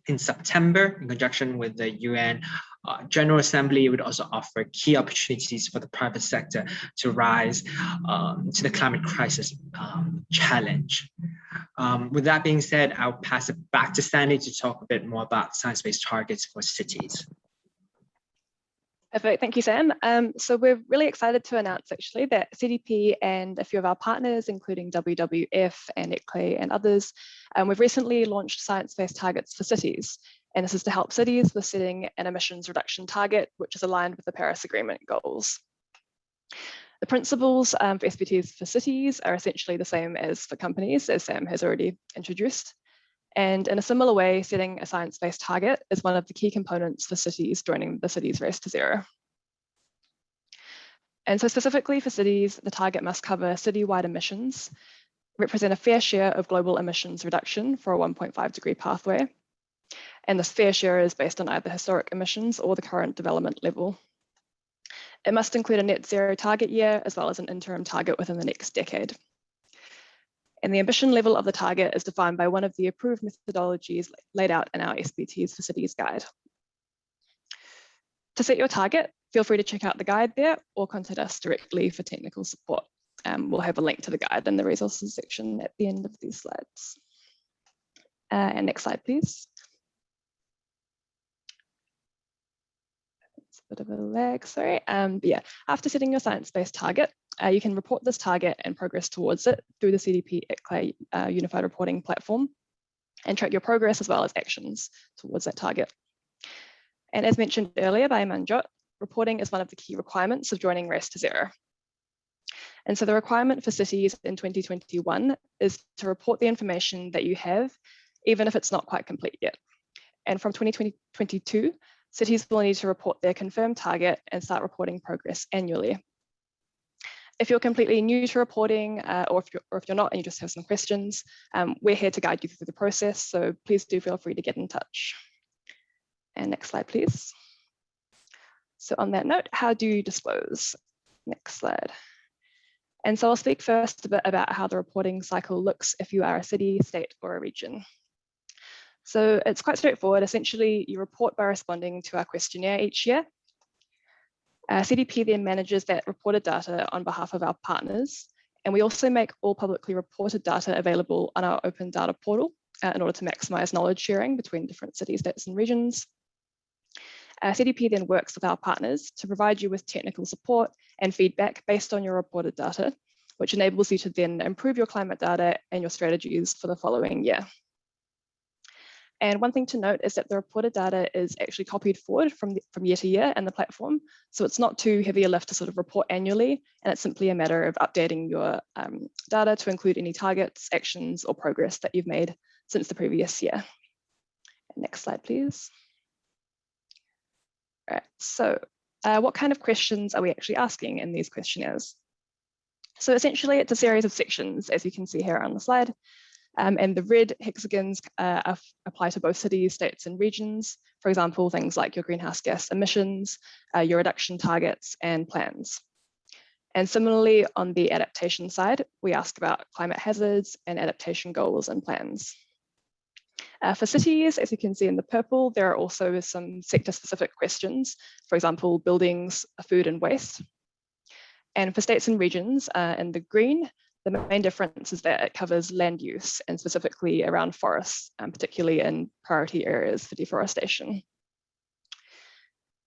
in September, in conjunction with the UN General Assembly. It would also offer key opportunities for the private sector to rise to the climate crisis challenge. With that being said, I'll pass it back to Sandy to talk a bit more about science-based targets for cities. Perfect, thank you, Sam. So we're really excited to announce actually that CDP and a few of our partners, including WWF and ICLEI and others, we've recently launched science-based targets for cities. And this is to help cities with setting an emissions reduction target, which is aligned with the Paris Agreement goals. The principles for SBTs for cities are essentially the same as for companies, as Sam has already introduced. And in a similar way, setting a science-based target is one of the key components for cities joining the city's Race to Zero. And so specifically for cities, the target must cover citywide emissions, represent a fair share of global emissions reduction for a 1.5 degree pathway. And this fair share is based on either historic emissions or the current development level. It must include a net zero target year, as well as an interim target within the next decade. And the ambition level of the target is defined by one of the approved methodologies laid out in our SBTs for Cities guide. To set your target, feel free to check out the guide there or contact us directly for technical support. We'll have a link to the guide in the resources section at the end of these slides. And next slide, please. It's a bit of a lag, sorry. But yeah, after setting your science-based target, you can report this target and progress towards it through the CDP ICLEI Unified Reporting Platform and track your progress as well as actions towards that target. And as mentioned earlier by Manjot, reporting is one of the key requirements of joining Race to Zero. And so the requirement for cities in 2021 is to report the information that you have, even if it's not quite complete yet. And from 2022, cities will need to report their confirmed target and start reporting progress annually. If you're completely new to reporting, or if you're not and you just have some questions, we're here to guide you through the process, so please do feel free to get in touch. And next slide, please. So on that note, how do you disclose? Next slide. And so I'll speak first a bit about how the reporting cycle looks if you are a city, state, or a region. So it's quite straightforward. Essentially, you report by responding to our questionnaire each year. CDP then manages that reported data on behalf of our partners, And we also make all publicly reported data available on our open data portal in order to maximize knowledge sharing between different cities, states, and regions. CDP then works with our partners to provide you with technical support and feedback based on your reported data, which enables you to then improve your climate data and your strategies for the following year. And one thing to note is that the reported data is actually copied forward from year to year in the platform. So it's not too heavy a lift to sort of report annually, and it's simply a matter of updating your data to include any targets, actions, or progress that you've made since the previous year. Next slide, please. All right, so what kind of questions are we actually asking in these questionnaires? So essentially, it's a series of sections, as you can see here on the slide. And the red hexagons apply to both cities, states, and regions. For example, things like your greenhouse gas emissions, your reduction targets, and plans. And similarly, on the adaptation side, we ask about climate hazards and adaptation goals and plans. For cities, as you can see in the purple, there are also some sector-specific questions, for example, buildings, food, and waste. And for states and regions, in the green, the main difference is that it covers land use and specifically around forests, particularly in priority areas for deforestation.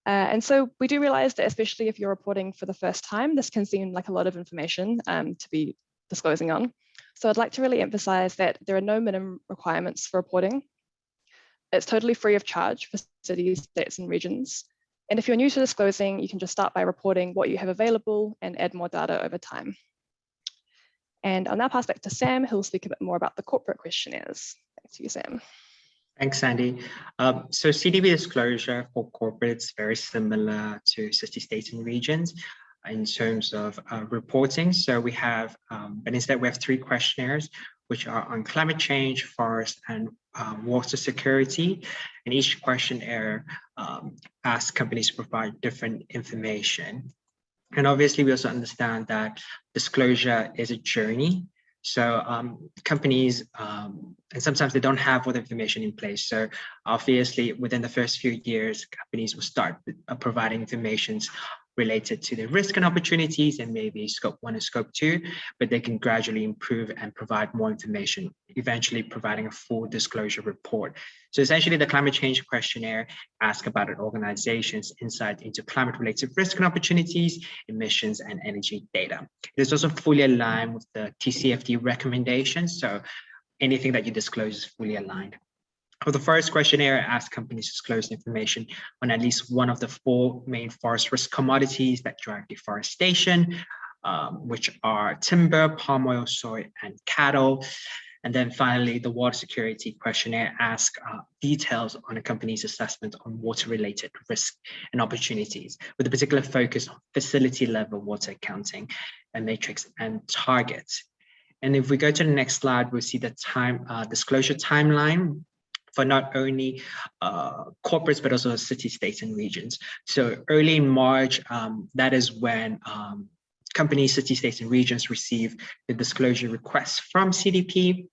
And so we do realize that especially if you're reporting for the first time, this can seem like a lot of information to be disclosing on. So I'd like to really emphasize that there are no minimum requirements for reporting. It's totally free of charge for cities, states, and regions. And if you're new to disclosing, you can just start by reporting what you have available and add more data over time. And I'll now pass back to Sam, who'll speak a bit more about the corporate questionnaires. Back to you, Sam. Thanks, Sandy. So CDP disclosure for corporate is very similar to city, states, and regions in terms of reporting. So we have, but instead we have 3 questionnaires, which are on climate change, forest, and water security. And each questionnaire asks companies to provide different information. And obviously, we also understand that disclosure is a journey. So companies, and sometimes they don't have all the information in place. So obviously, within the first few years, companies will start providing information related to the risk and opportunities and maybe scope 1 and scope 2, but they can gradually improve and provide more information, eventually providing a full disclosure report. So essentially the climate change questionnaire asks about an organization's insight into climate-related risk and opportunities, emissions, and energy data. It is also fully aligned with the TCFD recommendations. So anything that you disclose is fully aligned. For the first questionnaire, it asks companies to disclose information on at least one of the 4 main forest risk commodities that drive deforestation, which are timber, palm oil, soy, and cattle. And then finally, the water security questionnaire asks details on a company's assessment on water-related risk and opportunities, with a particular focus on facility-level water accounting and matrix and targets. And if we go to the next slide, we'll see the disclosure timeline for not only corporates, but also cities, states, and regions. So early in March, that is when companies, cities, states, and regions receive the disclosure requests from CDP.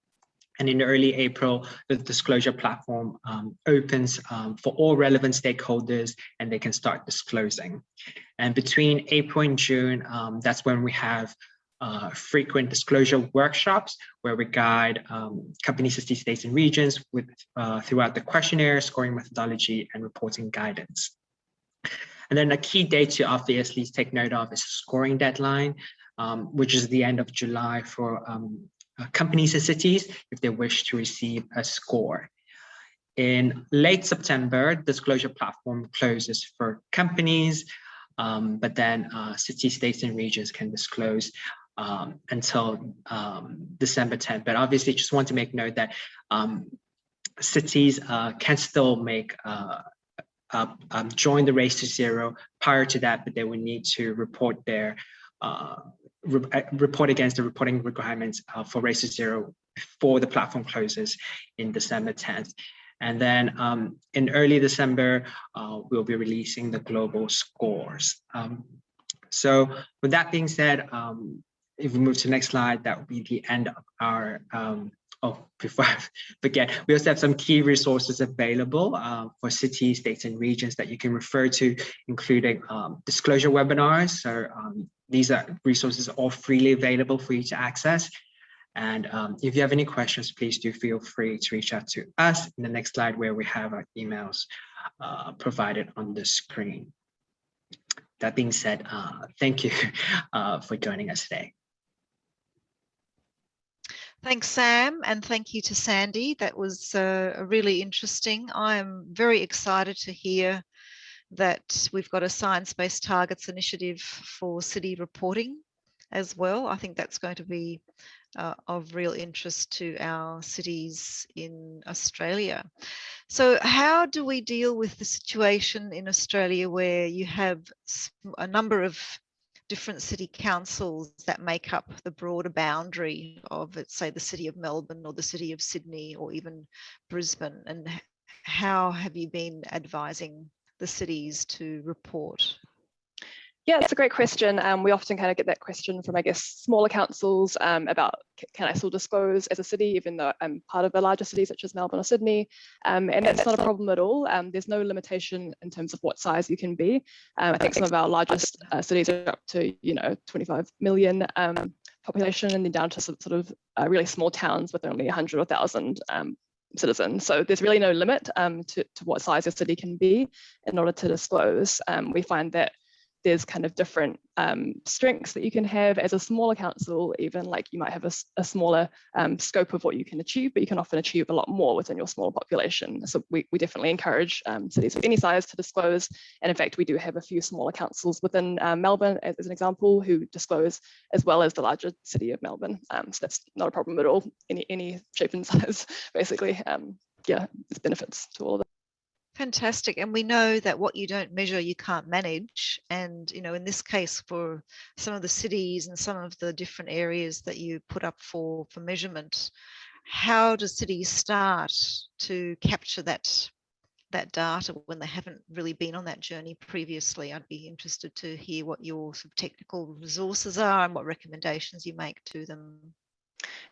And in early April, the disclosure platform opens for all relevant stakeholders, and they can start disclosing. And between April and June, that's when we have frequent disclosure workshops where we guide companies, cities, states, and regions with throughout the questionnaire, scoring methodology, and reporting guidance. And then a key date to obviously take note of is scoring deadline, which is the end of July for companies and cities if they wish to receive a score. In late September, disclosure platform closes for companies, but then cities, states, and regions can disclose until December 10th. But obviously, just want to make note that cities can still make join the race to zero prior to that, but they will need to report their report against the reporting requirements for race to zero before the platform closes in December 10th. And then in early December, we'll be releasing the global scores. So with that being said, if we move to the next slide, that will be the end of our, before I forget, we also have some key resources available for cities, states, and regions that you can refer to, including disclosure webinars. So these are resources all freely available for you to access. And if you have any questions, please do feel free to reach out to us in the next slide where we have our emails provided on the screen. That being said, thank you for joining us today. Thanks, Sam, and thank you to Sandy. That was really interesting. I'm very excited to hear that we've got a science-based targets initiative for city reporting as well. I think that's going to be of real interest to our cities in Australia. So how do we deal with the situation in Australia where you have a number of different city councils that make up the broader boundary of, let's say, the city of Melbourne or the city of Sydney or even Brisbane? And how have you been advising the cities to report? Yeah, it's a great question. We often kind of get that question from, I guess, smaller councils about, can I still disclose as a city, even though I'm part of a larger city such as Melbourne or Sydney? And that's not a problem at all. There's no limitation in terms of what size you can be. I think some of our largest cities are up to, 25 million population, and then down to sort of really small towns with only 100 or 1,000 citizens. So there's really no limit to what size a city can be in order to disclose. We find that there's kind of different strengths that you can have as a smaller council. Even like you might have a smaller scope of what you can achieve, but you can often achieve a lot more within your small population. So we definitely encourage cities of any size to disclose. And in fact, we do have a few smaller councils within Melbourne, as an example, who disclose as well as the larger city of Melbourne. So that's not a problem at all, any shape and size, basically. Yeah, there's benefits to all of it. Fantastic. And we know that what you don't measure, you can't manage. And, in this case, for some of the cities and some of the different areas that you put up for measurement, how do cities start to capture that data when they haven't really been on that journey previously? I'd be interested to hear what your sort of technical resources are and what recommendations you make to them.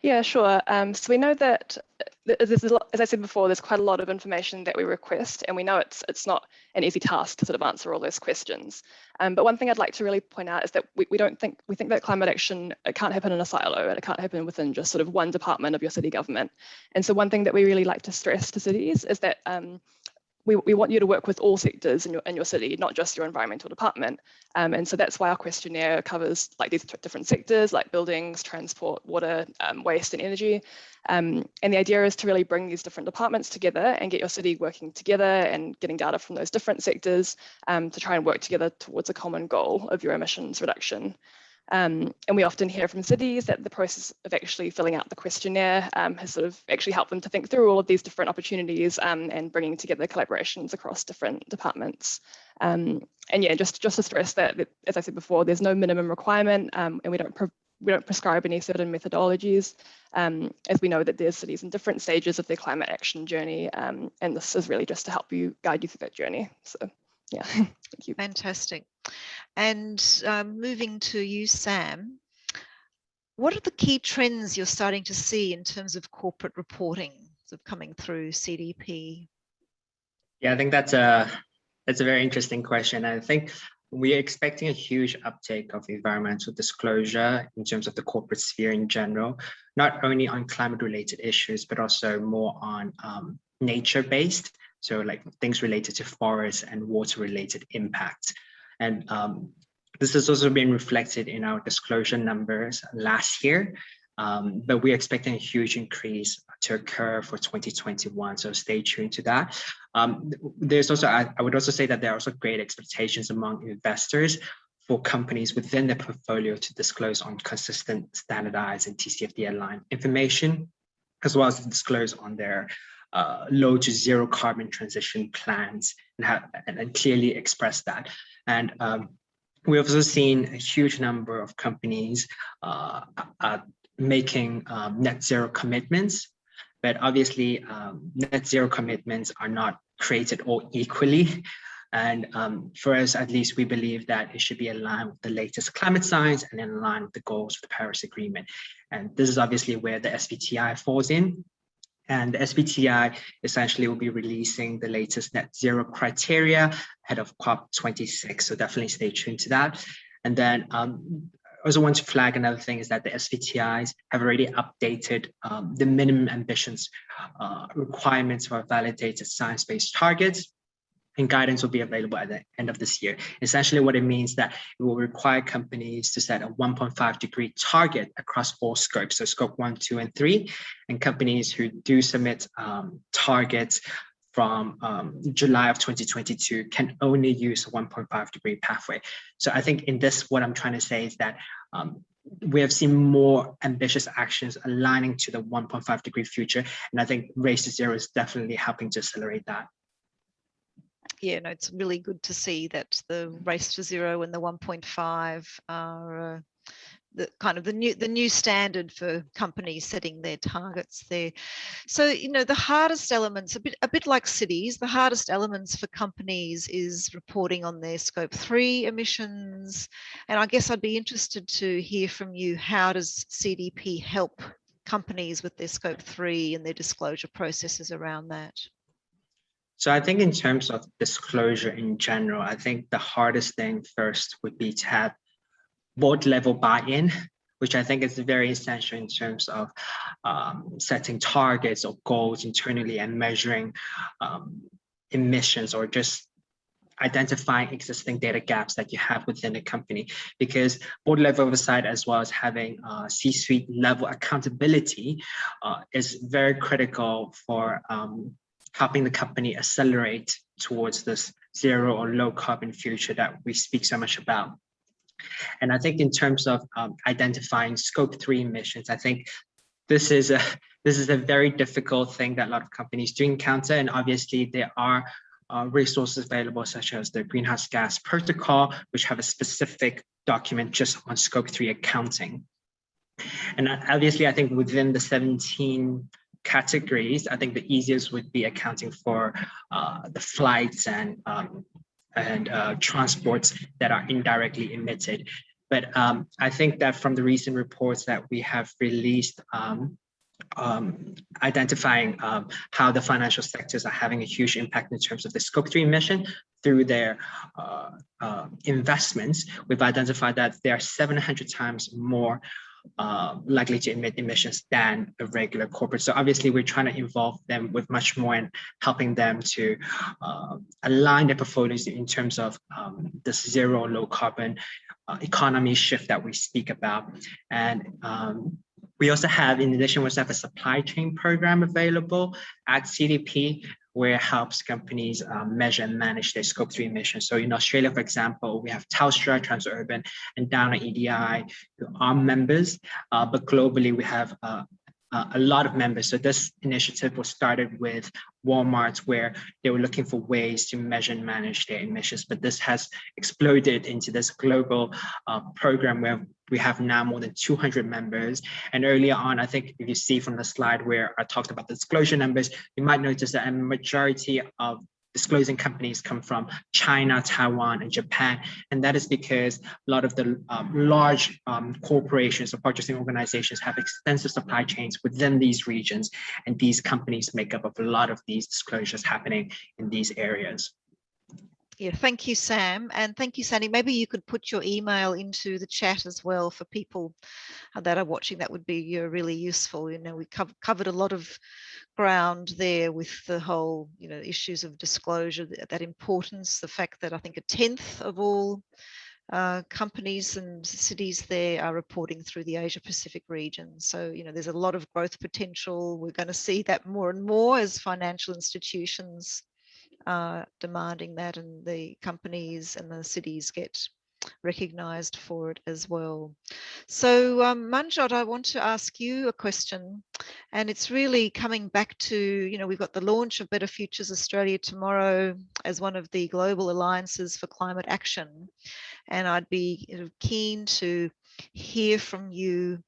Yeah, sure. So we know that there's a lot, as I said before, there's quite a lot of information that we request, and we know it's not an easy task to sort of answer all those questions. But one thing I'd like to really point out is that we think that climate action, it can't happen in a silo, and it can't happen within just sort of one department of your city government. And so one thing that we really like to stress to cities is that we want you to work with all sectors in your city, not just your environmental department. And so that's why our questionnaire covers like these different sectors like buildings, transport, water, waste and energy. And the idea is to really bring these different departments together and get your city working together and getting data from those different sectors to try and work together towards a common goal of your emissions reduction. And we often hear from cities that the process of actually filling out the questionnaire has sort of actually helped them to think through all of these different opportunities and bringing together collaborations across different departments. And yeah, just to stress that, as I said before, there's no minimum requirement, and we don't prescribe any certain methodologies, as we know that there's cities in different stages of their climate action journey, and this is really just to help you guide you through that journey. So yeah, thank you. Fantastic. And moving to you, Sam, what are the key trends you're starting to see in terms of corporate reporting sort of coming through CDP? Yeah, I think that's a very interesting question. I think we're expecting a huge uptake of environmental disclosure in terms of the corporate sphere in general, not only on climate-related issues, but also more on nature-based. So like things related to forest and water-related impacts. And this has also been reflected in our disclosure numbers last year, but we're expecting a huge increase to occur for 2021. So stay tuned to that. There's also, I would also say that there are also great expectations among investors for companies within their portfolio to disclose on consistent, standardized and TCFD aligned information, as well as to disclose on their low to zero carbon transition plans and clearly express that. And we've also seen a huge number of companies making net zero commitments, but obviously net zero commitments are not created all equally. And for us, at least, we believe that it should be aligned with the latest climate science and in line with the goals of the Paris Agreement. And this is obviously where the SVTI falls in. And the SVTI essentially will be releasing the latest net zero criteria ahead of COP26. So definitely stay tuned to that. And then I also want to flag another thing is that the SVTIs have already updated the minimum ambitions requirements for validated science-based targets, and guidance will be available at the end of this year. Essentially what it means that it will require companies to set a 1.5 degree target across all scopes, so scope 1, 2, and 3, and companies who do submit targets from July of 2022 can only use a 1.5 degree pathway. So I think in this, what I'm trying to say is that we have seen more ambitious actions aligning to the 1.5 degree future. And I think Race to Zero is definitely helping to accelerate that. Yeah, no, it's really good to see that the Race to Zero and the 1.5 are the kind of the new standard for companies setting their targets there. So, you know, the hardest elements, a bit like cities, the hardest elements for companies is reporting on their scope 3 emissions. And I guess I'd be interested to hear from you, how does CDP help companies with their scope 3 and their disclosure processes around that? So I think in terms of disclosure in general, I think the hardest thing first would be to have board level buy-in, which I think is very essential in terms of setting targets or goals internally and measuring emissions, or just identifying existing data gaps that you have within a company, because board level oversight as well as having C-suite level accountability is very critical for helping the company accelerate towards this zero or low carbon future that we speak so much about. And I think in terms of identifying scope 3 emissions, I think this is a very difficult thing that a lot of companies do encounter. And obviously there are resources available, such as the Greenhouse Gas Protocol, which have a specific document just on scope 3 accounting. And obviously, I think within the 17 categories, I think the easiest would be accounting for the flights and transports that are indirectly emitted. But I think that from the recent reports that we have released, identifying how the financial sectors are having a huge impact in terms of the scope 3 emission through their investments, we've identified that they are 700 times more likely to emit emissions than a regular corporate. So obviously we're trying to involve them with much more and helping them to align their portfolios in terms of this zero or low carbon economy shift that we speak about. And we also have, in addition, we also have a supply chain program available at CDP, where it helps companies measure and manage their scope 3 emissions. So in Australia, for example, we have Telstra, Transurban, and Downer EDI, who are members, but globally we have a lot of members. So this initiative was started with Walmart, where they were looking for ways to measure and manage their emissions, but this has exploded into this global program where we have now more than 200 members. And earlier on, I think if you see from the slide where I talked about the disclosure numbers, you might notice that a majority of disclosing companies come from China, Taiwan, and Japan. And that is because a lot of the large corporations or purchasing organizations have extensive supply chains within these regions. And these companies make up a lot of these disclosures happening in these areas. Yeah, thank you, Sam. And thank you, Sandy. Maybe you could put your email into the chat as well for people that are watching. That would be really useful. You know, we covered a lot of ground there with the whole, you know, issues of disclosure, that importance, the fact that I think 1/10 of all companies and cities there are reporting through the Asia Pacific region. So, you know, there's a lot of growth potential. We're going to see that more and more as financial institutions demanding that, and the companies and the cities get recognized for it as well. So Manjot, I want to ask you a question, and it's really coming back to, you know, we've got the launch of Better Futures Australia tomorrow as one of the global alliances for climate action, and I'd be keen to hear from you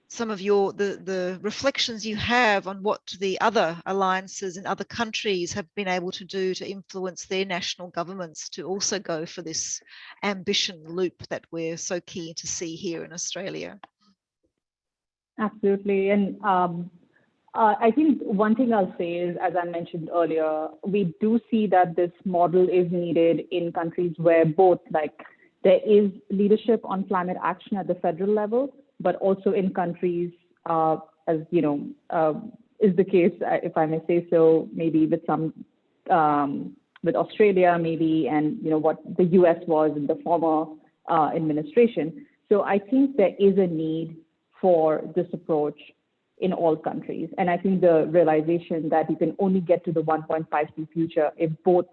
some of the reflections you have on what the other alliances in other countries have been able to do to influence their national governments to also go for this ambition loop that we're so keen to see here in Australia. Absolutely. And I think one thing I'll say is, as I mentioned earlier, we do see that this model is needed in countries where both like There is leadership on climate action at the federal level, but also in countries, as you know, is the case, if I may say so, maybe with some, with Australia, maybe, and you know what the US was in the former administration. So I think there is a need for this approach in all countries. And I think the realization that you can only get to the 1.5C future if both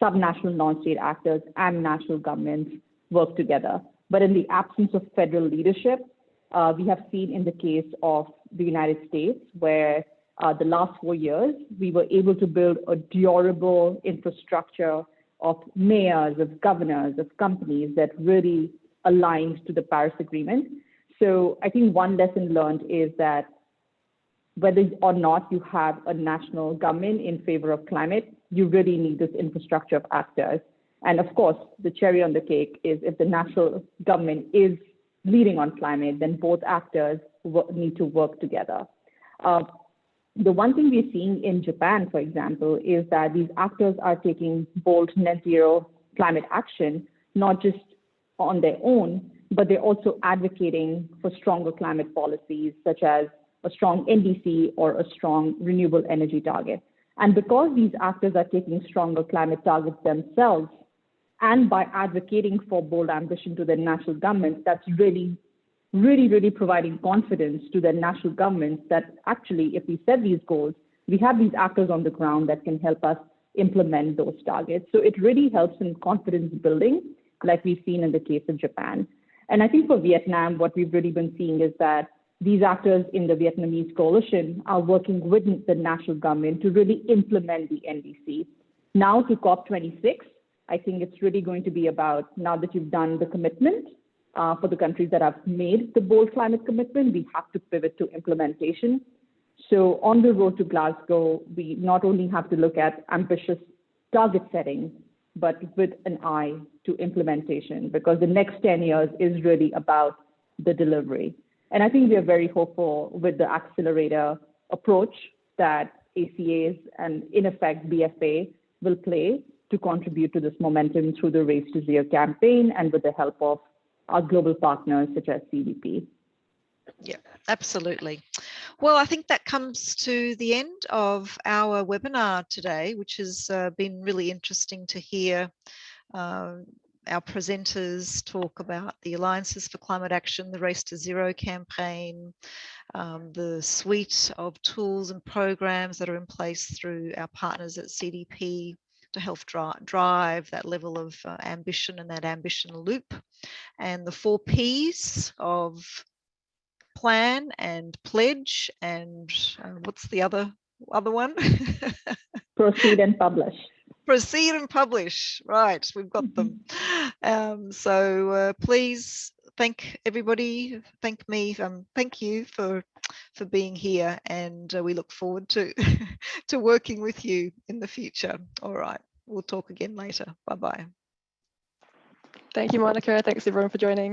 subnational non-state actors and national governments work together. But in the absence of federal leadership, we have seen in the case of the United States, where the last 4 years, we were able to build a durable infrastructure of mayors, of governors, of companies that really aligned to the Paris Agreement. So I think one lesson learned is that whether or not you have a national government in favor of climate, you really need this infrastructure of actors. And of course, the cherry on the cake is if the national government is leading on climate, then both actors need to work together. The one thing we're seeing in Japan, for example, is that these actors are taking bold net zero climate action, not just on their own, but they're also advocating for stronger climate policies, such as a strong NDC or a strong renewable energy target. And because these actors are taking stronger climate targets themselves, and by advocating for bold ambition to their national governments, that's really providing confidence to their national governments that actually, if we set these goals, we have these actors on the ground that can help us implement those targets. So it really helps in confidence building, like we've seen in the case of Japan. And I think for Vietnam, what we've really been seeing is that these actors in the Vietnamese coalition are working with the national government to really implement the NDC. Now to COP26, I think it's really going to be about, now that you've done the commitment, for the countries that have made the bold climate commitment, we have to pivot to implementation. So on the road to Glasgow, we not only have to look at ambitious target setting, but with an eye to implementation, because the next 10 years is really about the delivery. And I think we are very hopeful with the accelerator approach that ACAs and in effect BFA will play to contribute to this momentum through the Race to Zero campaign and with the help of our global partners such as CDP. Yeah, absolutely. Well, I think that comes to the end of our webinar today, which has been really interesting to hear our presenters talk about the Alliances for Climate Action, the Race to Zero campaign, the suite of tools and programs that are in place through our partners at CDP to help drive that level of ambition and that ambition loop, and the 4 Ps of plan and pledge and what's the other one? Proceed and publish. Proceed and publish. Right, we've got them. So please thank everybody, thank me, thank you for being here, and we look forward to to working with you in the future. All right, we'll talk again later. Bye-bye. Thank you, Monica. Thanks everyone for joining.